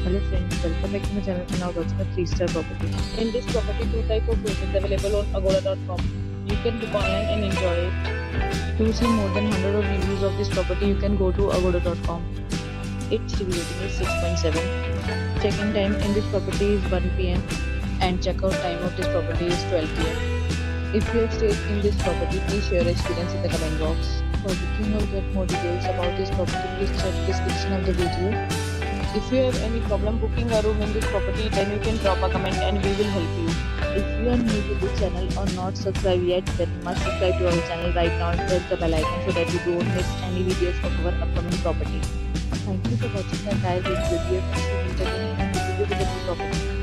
Hello friends, welcome back to my channel and now watching a 3-star property. In this property, two type of rooms is available on agoda.com. You can book online and enjoy it. To see more than 100 of reviews of this property, you can go to agoda.com. Its review rating is 6.7. Check-in time in this property is 1 p.m. and check-out time of this property is 12 p.m. If you have stayed in this property, please share your experience in the comment box. For booking or get more details about this property, please check the description of the video. If you have any problem booking a room in this property, then you can drop a comment and we will help you. If you are new to this channel or not subscribed yet, then must subscribe to our channel right now and press the bell icon so that you don't miss any videos of our upcoming property. Thank you for watching the entire video. If you meet again in a new video with a new property.